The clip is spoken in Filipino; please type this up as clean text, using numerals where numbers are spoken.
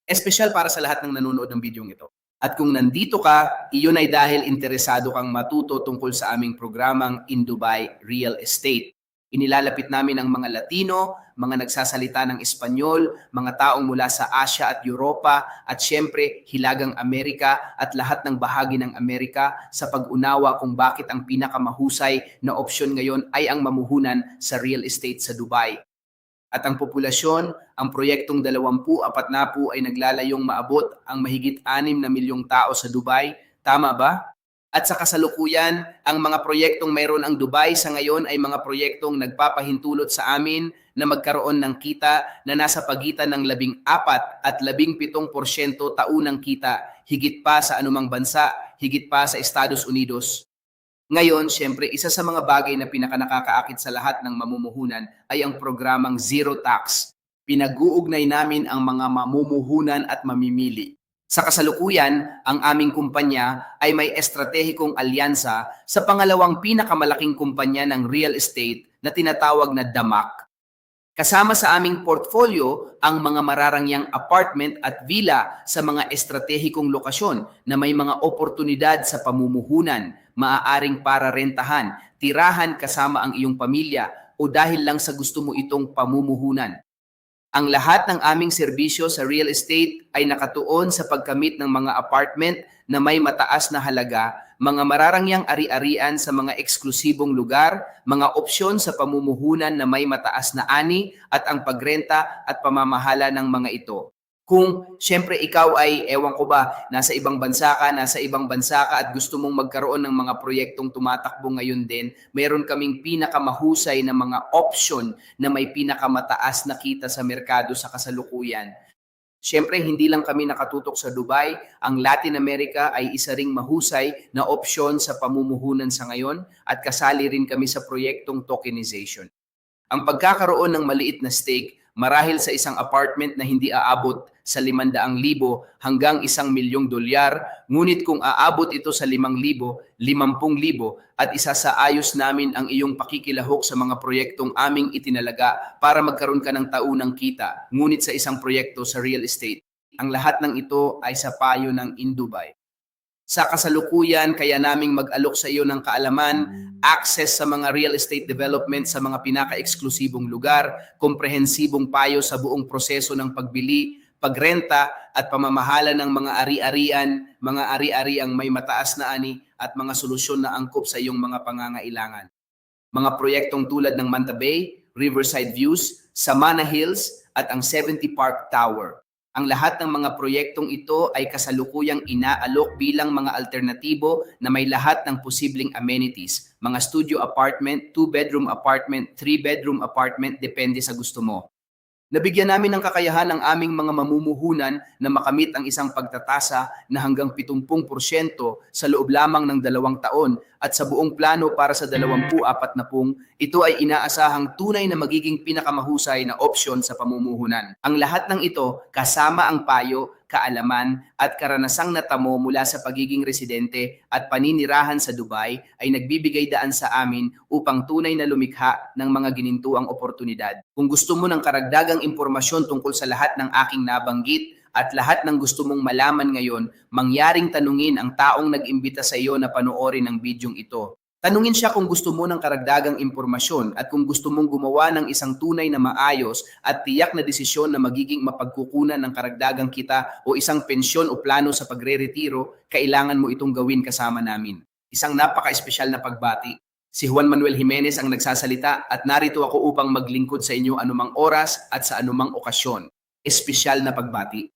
Espesyal para sa lahat ng nanonood ng bidyong ito. At kung nandito ka, iyon ay dahil interesado kang matuto tungkol sa aming programang In Dubai Real Estate. Inilalapit namin ang mga Latino, mga nagsasalita ng Espanyol, mga taong mula sa Asia at Europa, at syempre Hilagang Amerika at lahat ng bahagi ng Amerika sa pag-unawa kung bakit ang pinakamahusay na opsyon ngayon ay ang mamuhunan sa real estate sa Dubai. At ang populasyon, ang proyektong 24 na po ay naglalayong maabot ang mahigit 6 na milyong tao sa Dubai. Tama ba? At sa kasalukuyan, ang mga proyektong mayroon ang Dubai sa ngayon ay mga proyektong nagpapahintulot sa amin na magkaroon ng kita na nasa pagitan ng 14 at 17% taunang kita, higit pa sa anumang bansa, higit pa sa Estados Unidos. Ngayon, siyempre, isa sa mga bagay na pinakanakakaakit sa lahat ng mamumuhunan ay ang programang Zero Tax. Pinag-uugnay namin ang mga mamumuhunan at mamimili. Sa kasalukuyan, ang aming kumpanya ay may estratehikong alyansa sa pangalawang pinakamalaking kumpanya ng real estate na tinatawag na DAMAC. Kasama sa aming portfolio ang mga mararangyang apartment at villa sa mga estratehikong lokasyon na may mga oportunidad sa pamumuhunan, maaaring para rentahan, tirahan kasama ang iyong pamilya o dahil lang sa gusto mo itong pamumuhunan. Ang lahat ng aming serbisyo sa real estate ay nakatuon sa pagkamit ng mga apartment na may mataas na halaga, mga mararangyang ari-arian sa mga eksklusibong lugar, mga opsyon sa pamumuhunan na may mataas na ani at ang pagrenta at pamamahala ng mga ito. Kung siyempre ikaw ay, ewan ko ba, nasa ibang bansa ka at gusto mong magkaroon ng mga proyektong tumatakbo ngayon din, mayroon kaming pinakamahusay na mga option na may pinakamataas na kita sa merkado sa kasalukuyan. Siyempre, hindi lang kami nakatutok sa Dubai, ang Latin America ay isa ring mahusay na opsyon sa pamumuhunan sa ngayon at kasali rin kami sa proyektong tokenization. Ang pagkakaroon ng maliit na stake marahil sa isang apartment na hindi aabot sa 500,000 hanggang $1,000,000, ngunit kung aabot ito sa 5,000, 50,000 at isasaayos namin ang iyong pakikilahok sa mga proyektong aming itinalaga para magkaroon ka ng taunang kita, ngunit sa isang proyekto sa real estate. Ang lahat ng ito ay sa payo ng In Dubai. Sa kasalukuyan, kaya naming mag-alok sa iyo ng kaalaman, access sa mga real estate development sa mga pinaka-eksklusibong lugar, komprehensibong payo sa buong proseso ng pagbili, pagrenta at pamamahala ng mga ari-ariang may mataas na ani at mga solusyon na angkop sa iyong mga pangangailangan. Mga proyektong tulad ng Manta Bay, Riverside Views, Samana Hills at ang 70 Park Tower. Ang lahat ng mga proyektong ito ay kasalukuyang inaalok bilang mga alternatibo na may lahat ng posibleng amenities, mga studio apartment, 2-bedroom apartment, 3-bedroom apartment, depende sa gusto mo. Nabigyan namin ng kakayahan ang aming mga mamumuhunan na makamit ang isang pagtatasa na hanggang 70% sa loob lamang ng 2 taon at sa buong plano para sa 2040, ito ay inaasahang tunay na magiging pinakamahusay na opsyon sa pamumuhunan. Ang lahat ng ito kasama ang payo, kaalaman at karanasang natamo mula sa pagiging residente at paninirahan sa Dubai ay nagbibigay daan sa amin upang tunay na lumikha ng mga ginintuang oportunidad. Kung gusto mo ng karagdagang impormasyon tungkol sa lahat ng aking nabanggit at lahat ng gusto mong malaman ngayon, mangyaring tanungin ang taong nag-imbita sa iyo na panoorin ang bidyong ito. Tanungin siya kung gusto mo ng karagdagang impormasyon at kung gusto mong gumawa ng isang tunay na maayos at tiyak na desisyon na magiging mapagkukunan ng karagdagang kita o isang pensyon o plano sa pagre-retiro, kailangan mo itong gawin kasama namin. Isang napaka-espesyal na pagbati. Si Juan Manuel Jimenez ang nagsasalita at narito ako upang maglingkod sa inyo anumang oras at sa anumang okasyon. Espesyal na pagbati.